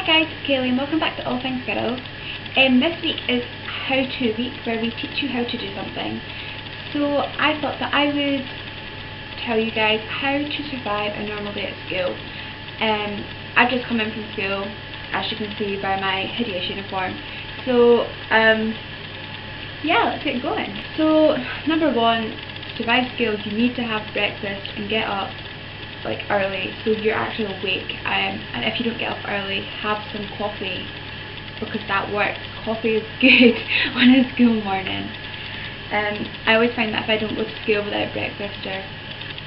Hi guys, it's Kaylee and welcome back to All Things Girls. This week is How To Week, where we teach you how to do something. So I thought that I would tell you guys how to survive a normal day at school. I've just come in from school, as you can see by my hideous uniform. So yeah, let's get going. So number one, to survive school, you need to have breakfast and get up like early, so you're actually awake, and if you don't get up early, have some coffee, because that works. Coffee is good on a school morning. I always find that if I don't go to school without breakfast or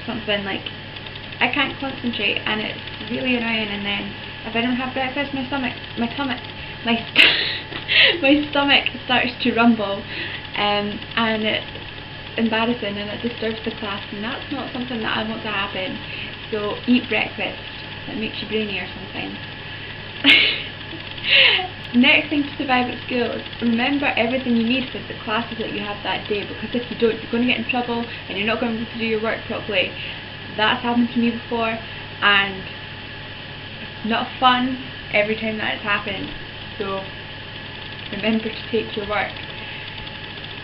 something, like, I can't concentrate and it's really annoying, and then if I don't have breakfast, my stomach starts to rumble, and it's embarrassing and it disturbs the class, and that's not something that I want to happen. So eat breakfast, that makes you brainy or something. Next thing to survive at school is remember everything you need for the classes that you have that day, because if you don't, you're going to get in trouble and you're not going to be able to do your work properly. That's happened to me before and it's not fun every time that it's happened, so remember to take your work.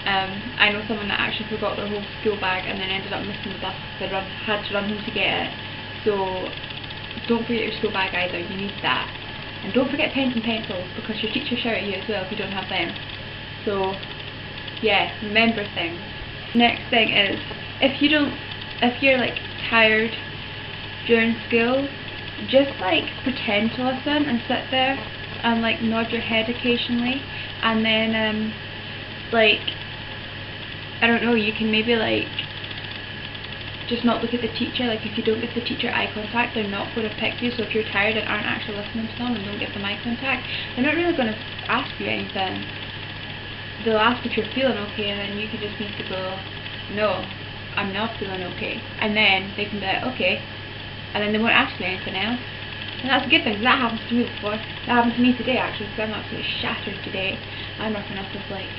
I know someone that actually forgot their whole school bag and then ended up missing the bus because they had to run home to get it. So don't forget your school bag either, you need that. And don't forget pens and pencils, because your teachers shout at you as well if you don't have them. So yeah, remember things. Next thing is, if you're like tired during school, just like pretend to listen and sit there and like nod your head occasionally, and then like, I don't know, you can maybe like just not look at the teacher. Like, if you don't give the teacher eye contact, they're not going to pick you. So if you're tired and aren't actually listening to them and don't give them eye contact, they're not really going to ask you anything. They'll ask if you're feeling okay, and then you can just need to go, no, I'm not feeling okay, and then they can be like, okay, and then they won't ask you anything else. And that's a good thing, because that happens to me before. That happened to me today actually, because I'm absolutely shattered today. I'm working off with like,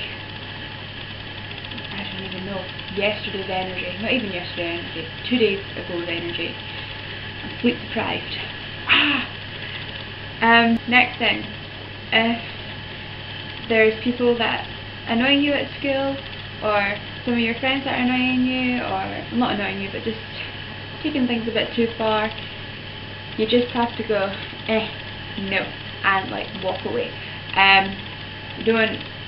I don't even know, yesterday's energy, not even yesterday's energy, 2 days ago's energy. I'm sleep deprived. Next thing, if there's people that annoy you at school, or some of your friends that are annoying you, or well, not annoying you, but just taking things a bit too far, you just have to go, no, and like walk away.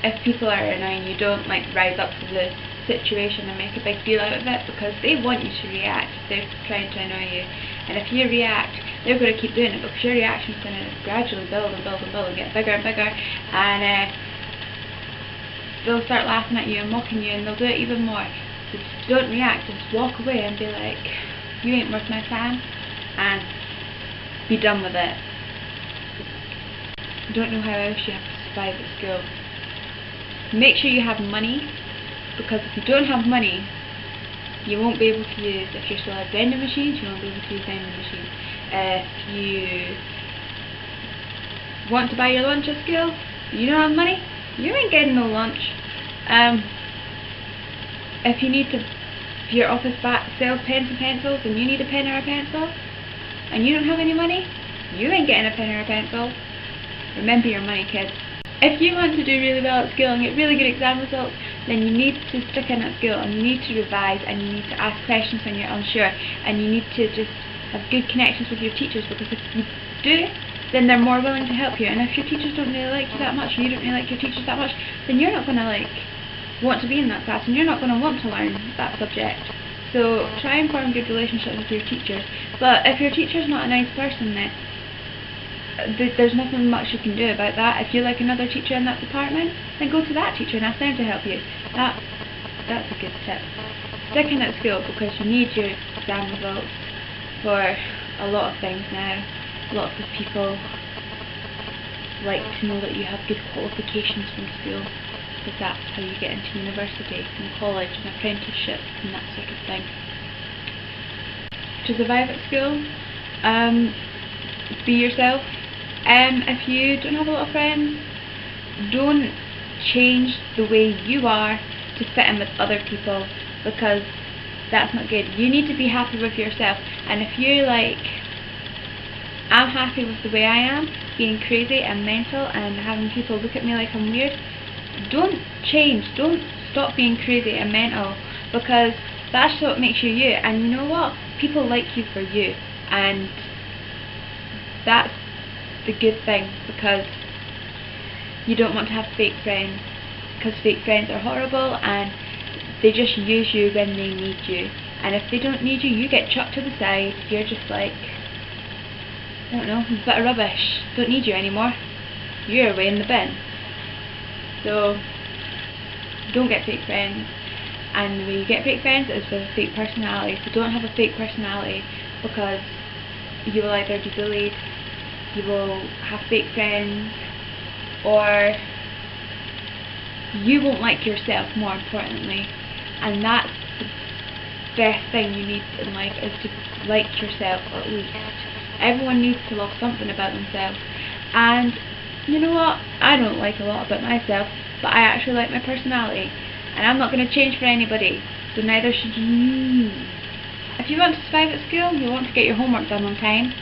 If people are annoying you, don't like rise up to the situation and make a big deal out of it, because they want you to react. They're trying to annoy you, and if you react, they're going to keep doing it, because your reaction is going to gradually build and build and build and get bigger and bigger, and they'll start laughing at you and mocking you, and they'll do it even more. So just don't react, just walk away and be like, you ain't worth my time, and be done with it. I don't know how else you have to survive at school. Make sure you have money, because if you don't have money, you won't be able to use, if you're still at vending machines, you won't be able to use vending machines. If you want to buy your lunch at school, you don't have money, you ain't getting no lunch. If your office sells pens and pencils and you need a pen or a pencil, and you don't have any money, you ain't getting a pen or a pencil. Remember your money, kids. If you want to do really well at school and get really good exam results, then you need to stick in at school, and you need to revise, and you need to ask questions when you're unsure, and you need to just have good connections with your teachers, because if you do, then they're more willing to help you. And if your teachers don't really like you that much, and you don't really like your teachers that much, then you're not going to like want to be in that class, and you're not going to want to learn that subject. So try and form good relationships with your teachers. But if your teacher's not a nice person, then there's nothing much you can do about that. If you like another teacher in that department, then go to that teacher and ask them to help you. That's a good tip. Stick in at school, because you need your exam results for a lot of things now. Lots of people like to know that you have good qualifications from school, because that's how you get into university and college and apprenticeships and that sort of thing. To survive at school, be yourself. If you don't have a lot of friends, don't change the way you are to fit in with other people, because that's not good. You need to be happy with yourself, and if you're like, I'm happy with the way I am, being crazy and mental and having people look at me like I'm weird, don't change, don't stop being crazy and mental, because that's what makes you you. And you know what? People like you for you, and that's the good thing, because you don't want to have fake friends, because fake friends are horrible and they just use you when they need you. And if they don't need you, you get chucked to the side. You're just like, I don't know, a bit of rubbish. Don't need you anymore. You're away in the bin. So don't get fake friends. And when you get fake friends, it's with a fake personality. So don't have a fake personality, because you will either be bullied, you will have fake friends, or you won't like yourself, more importantly. And that's the best thing you need in life, is to like yourself, at least. Everyone needs to love something about themselves. And you know what? I don't like a lot about myself, but I actually like my personality. And I'm not going to change for anybody, so neither should you. If you want to survive at school, you want to get your homework done on time.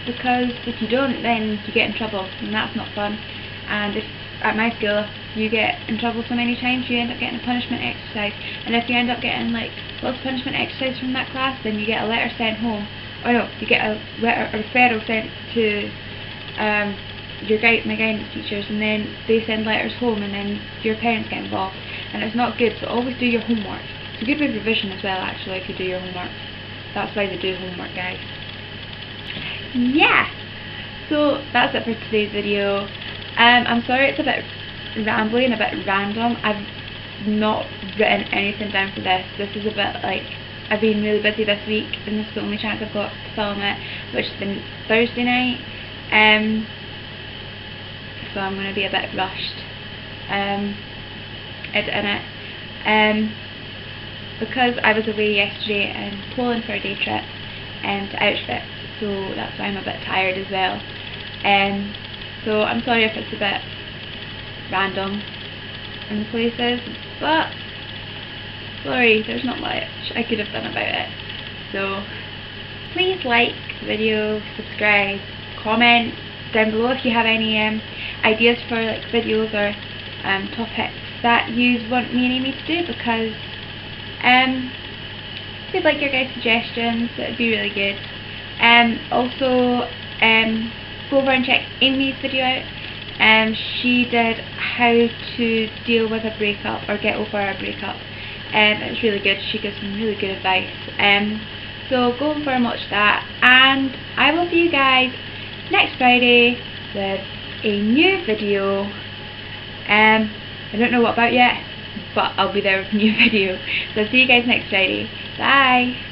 Because if you don't, then you get in trouble, and that's not fun. And if at my school you get in trouble so many times, you end up getting a punishment exercise. And if you end up getting like lots of punishment exercise from that class, then you get a letter sent home. Or no, you get a referral sent to my guidance teachers, and then they send letters home, and then your parents get involved, and it's not good. So always do your homework. It's good with revision as well, actually, if you do your homework. That's why they do homework, guys. Yeah, so that's it for today's video. I'm sorry it's a bit rambly and a bit random. I've not written anything down for this. This is a bit like, I've been really busy this week, and this is the only chance I've got to film it, which has been Thursday night. So I'm going to be a bit rushed editing it. Because I was away yesterday in Poland for a day trip to Auschwitz, so that's why I'm a bit tired as well. So I'm sorry if it's a bit random in places, but sorry, there's not much I could have done about it. So please like the video, subscribe, comment down below if you have any ideas for like videos or topics that you want me and Amy to do, because we'd like your guys' suggestions. It would be really good. Also, go over and check Amy's video out. She did how to deal with a breakup or get over a breakup. It's really good. She gives some really good advice. So go over and watch that, and I will see you guys next Friday with a new video. I don't know what about yet, but I'll be there with a new video. So see you guys next Friday. Bye!